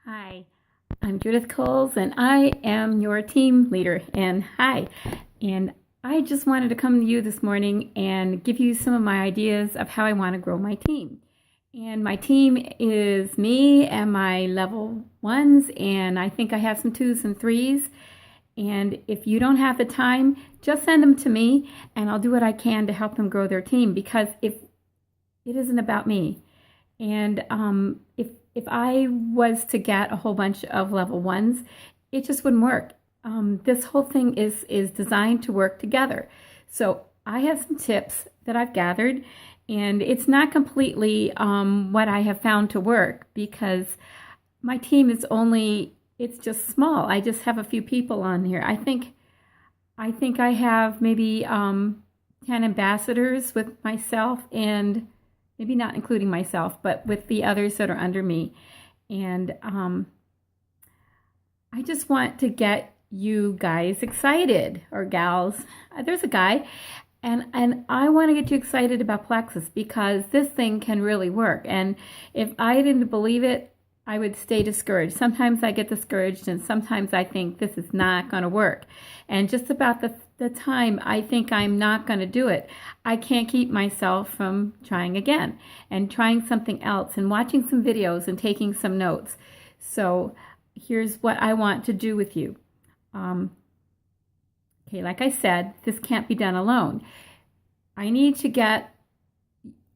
Hi, I'm Judith Coles and I am your team leader. And hi, and I just wanted to come to you this morning and give you some of my ideas of how I want to grow my team. And my team is me and my level ones, and I think I have some twos and threes. And if you don't have the time, just send them to me and I'll do what I can to help them grow their team, because if it isn't about me. And if I was to get a whole bunch of level ones, it just wouldn't work. This whole thing is designed to work together. So I have some tips that I've gathered, and it's not completely what I have found to work, because my team is it's just small. I just have a few people on here. I think I have maybe 10 ambassadors with myself, and maybe not including myself, but with the others that are under me. And I just want to get you guys excited, or gals. There's a guy. And I want to get you excited about Plexus, because this thing can really work. And if I didn't believe it, I would stay discouraged. Sometimes I get discouraged, and sometimes I think this is not going to work. And just about the time I think I'm not going to do it, I can't keep myself from trying again and trying something else and watching some videos and taking some notes. So here's what I want to do with you. Okay, like I said, this can't be done alone. I need to get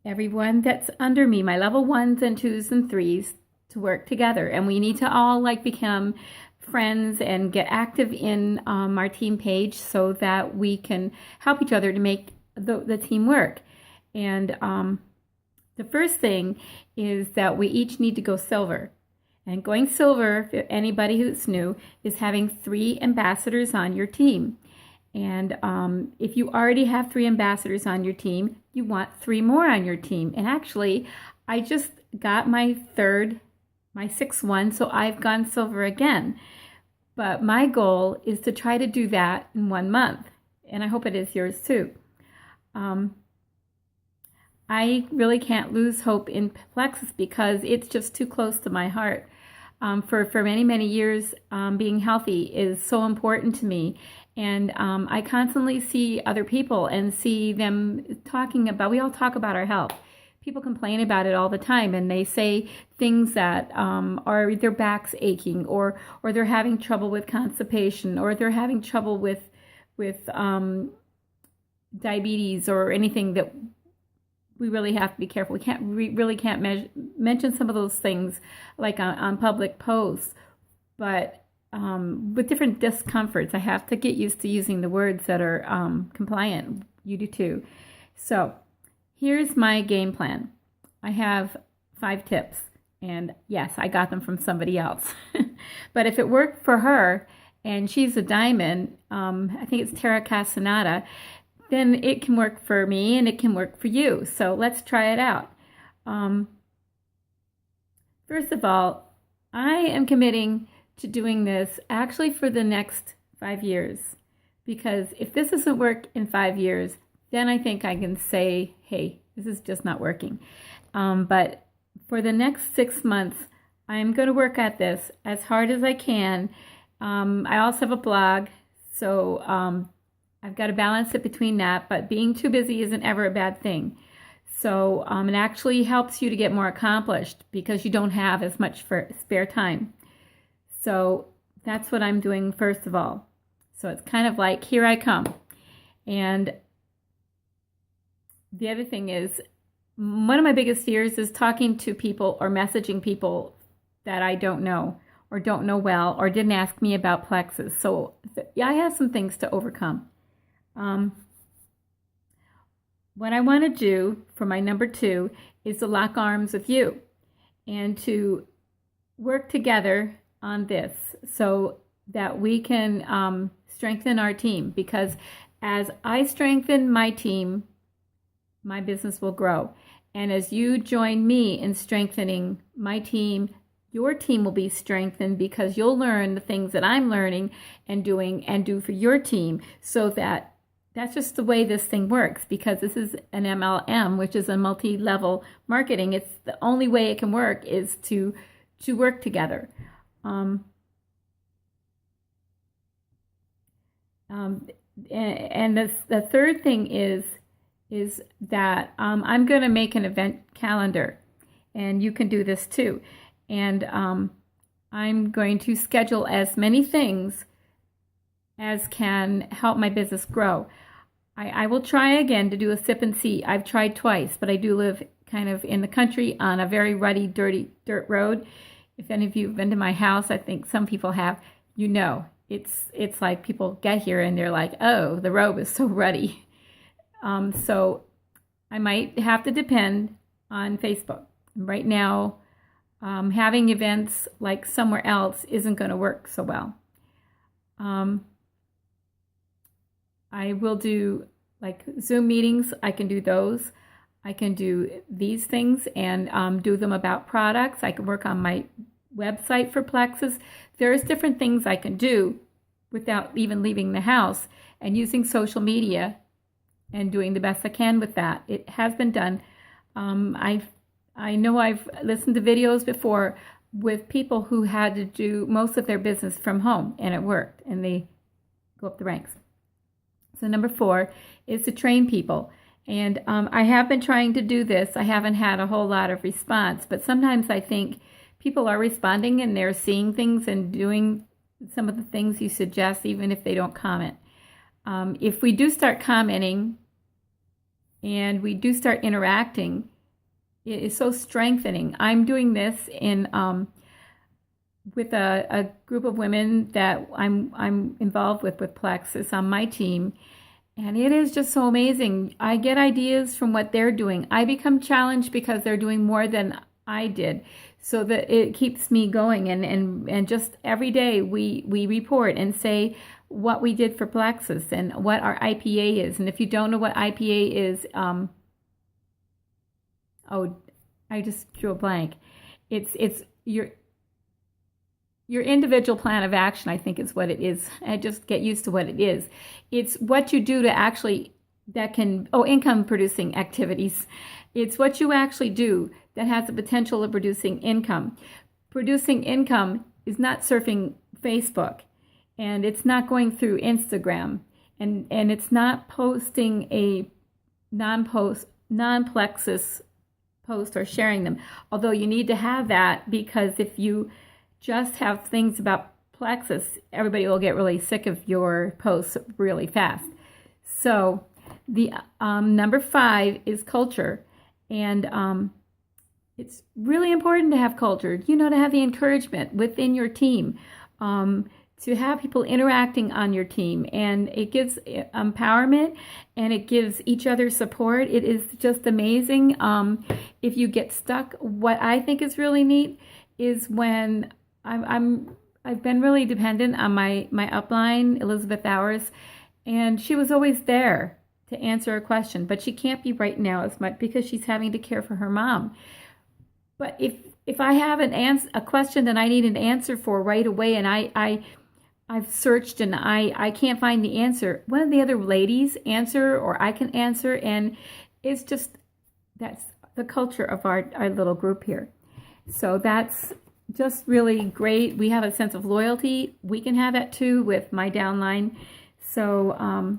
everyone that's under me, my level ones and twos and threes, to work together, and we need to all become friends and get active in our team page, so that we can help each other to make the team work. And the first thing is that we each need to go silver. And going silver, for anybody who's new, is having 3 ambassadors on your team. And if you already have 3 ambassadors on your team, you want 3 more on your team. And actually, I just got my 6th one, so I've gone silver again. But my goal is to try to do that in 1 month, and I hope it is yours too. I really can't lose hope in Plexus, because it's just too close to my heart. For many, many years, being healthy is so important to me. And I constantly see other people and see them talking about, we all talk about our health. People complain about it all the time, and they say things that are their back's aching, or they're having trouble with constipation, or they're having trouble with diabetes, or anything that we really have to be careful. We really can't mention some of those things like on public posts, but with different discomforts, I have to get used to using the words that are compliant. You do too. So here's my game plan. I have 5 tips, and yes, I got them from somebody else. But if it worked for her, and she's a diamond, I think it's Tara Casanata, then it can work for me and it can work for you. So let's try it out. First of all, I am committing to doing this actually for the next 5 years, because if this doesn't work in 5 years, then I think I can say, hey, this is just not working. But for the next 6 months, I'm going to work at this as hard as I can. I also have a blog, so I've got to balance it between that, but being too busy isn't ever a bad thing. So it actually helps you to get more accomplished, because you don't have as much spare time. So that's what I'm doing first of all. So it's kind of like, here I come. And the other thing is, one of my biggest fears is talking to people or messaging people that I don't know, or don't know well, or didn't ask me about Plexus. So yeah, I have some things to overcome. What I want to do for my number 2 is to lock arms with you and to work together on this, so that we can strengthen our team, because as I strengthen my team, my business will grow. And as you join me in strengthening my team, your team will be strengthened, because you'll learn the things that I'm learning and doing and do for your team. So that's just the way this thing works, because this is an MLM, which is a multi-level marketing. It's the only way it can work is to work together. Um, and the third thing is that I'm going to make an event calendar, and you can do this too. And I'm going to schedule as many things as can help my business grow. I will try again to do a sip and see. I've tried twice, but I do live kind of in the country on a very rutty, dirty dirt road. If any of you have been to my house, I think some people have, you know, it's like people get here and they're like, oh, the road is so ruddy. So I might have to depend on Facebook. Right now, having events like somewhere else isn't going to work so well. I will do like Zoom meetings. I can do those. I can do these things and do them about products. I can work on my website for Plexus. There's different things I can do without even leaving the house and using social media and doing the best I can with that. It has been done. I know I've listened to videos before with people who had to do most of their business from home, and it worked, and they go up the ranks. So number 4 is to train people. And I have been trying to do this. I haven't had a whole lot of response, but sometimes I think people are responding and they're seeing things and doing some of the things you suggest, even if they don't comment. If we do start commenting and we do start interacting, it is so strengthening. I'm doing this in with a group of women that I'm involved with Plexus on my team, and it is just so amazing. I get ideas from what they're doing. I become challenged because they're doing more than I did, so that it keeps me going. And just every day we report and say what we did for Plexus and what our IPA is. And if you don't know what IPA is, oh, I just drew a blank. It's your individual plan of action, I think is what it is. I just get used to what it is. It's what you do to actually, that can, income producing activities. It's what you actually do that has the potential of producing income. Producing income is not surfing Facebook, and it's not going through Instagram, and it's not posting a non-Plexus post or sharing them. Although you need to have that, because if you just have things about Plexus, everybody will get really sick of your posts really fast. So the number 5 is culture. And it's really important to have culture, to have the encouragement within your team, to have people interacting on your team. And it gives empowerment, and it gives each other support. It is just amazing. If you get stuck, what I think is really neat is when I've been really dependent on my upline, Elizabeth Hours, and she was always there to answer a question, but she can't be right now as much because she's having to care for her mom. But if I have a question that I need an answer for right away, and I've searched and I can't find the answer, one of the other ladies answer, or I can answer, and it's just, that's the culture of our little group here. So that's just really great. We have a sense of loyalty. We can have that too with my downline. So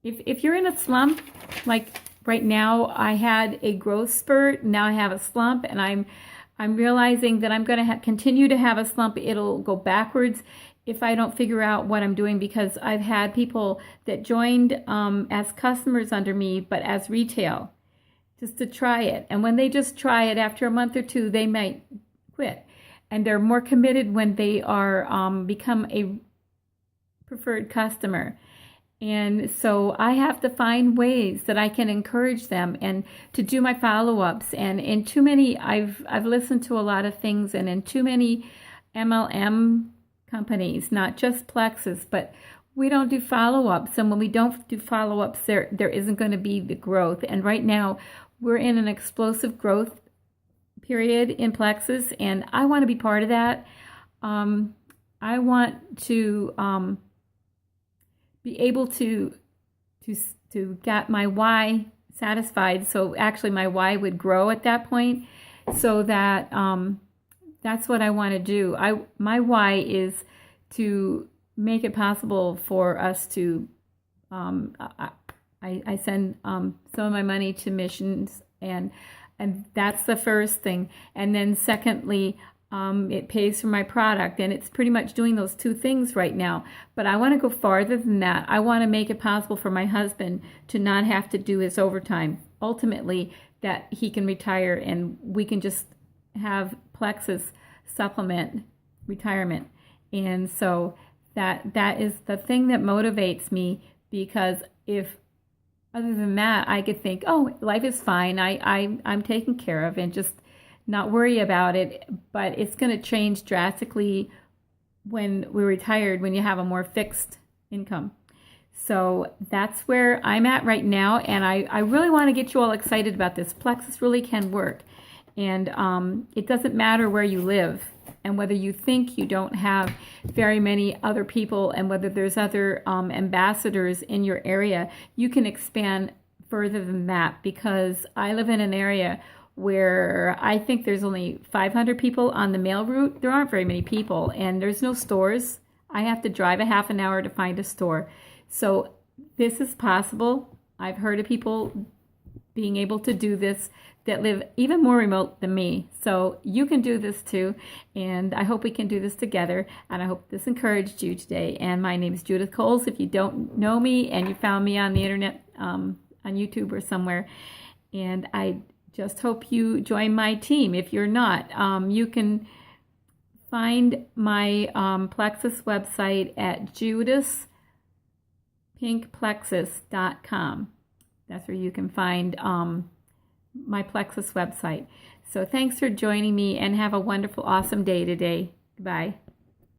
if you're in a slump, like right now, I had a growth spurt. Now I have a slump, and I'm realizing that I'm going to continue to have a slump. It'll go backwards if I don't figure out what I'm doing, because I've had people that joined as customers under me, but as retail, just to try it. And when they just try it, after a month or two, they might quit. And they're more committed when they are become a preferred customer. And so I have to find ways that I can encourage them and to do my follow-ups. And in too many, I've listened to a lot of things, and in too many MLM companies, not just Plexus, but we don't do follow-ups. And when we don't do follow-ups, there isn't going to be the growth. And right now, we're in an explosive growth period in Plexus, and I want to be part of that. I want to be able to get my why satisfied. So actually my why would grow at that point. so that that's what I want to do. My why is to make it possible for us to I send some of my money to missions, and that's the first thing. And then secondly, it pays for my product, and it's pretty much doing those two things right now. But I want to go farther than that. I want to make it possible for my husband to not have to do his overtime. Ultimately, that he can retire and we can just have Plexus supplement retirement. And so that is the thing that motivates me, because if other than that, I could think, oh, life is fine. I'm taken care of, and just not worry about it. But it's going to change drastically when we're retired, when you have a more fixed income. So that's where I'm at right now. And I really want to get you all excited about this. Plexus really can work. And it doesn't matter where you live, and whether you think you don't have very many other people, and whether there's other ambassadors in your area. You can expand further than that, because I live in an area where I think there's only 500 people on the mail route. There aren't very many people, and there's no stores. I have to drive a half an hour to find a store. So this is possible. I've heard of people being able to do this that live even more remote than me. So you can do this too, and I hope we can do this together, and I hope this encouraged you today. And my name is Judith Coles. If you don't know me and you found me on the internet, on YouTube or somewhere, and I just hope you join my team. If you're not, you can find my Plexus website at judaspinkplexus.com. That's where you can find my Plexus website. So thanks for joining me, and have a wonderful, awesome day today. Goodbye.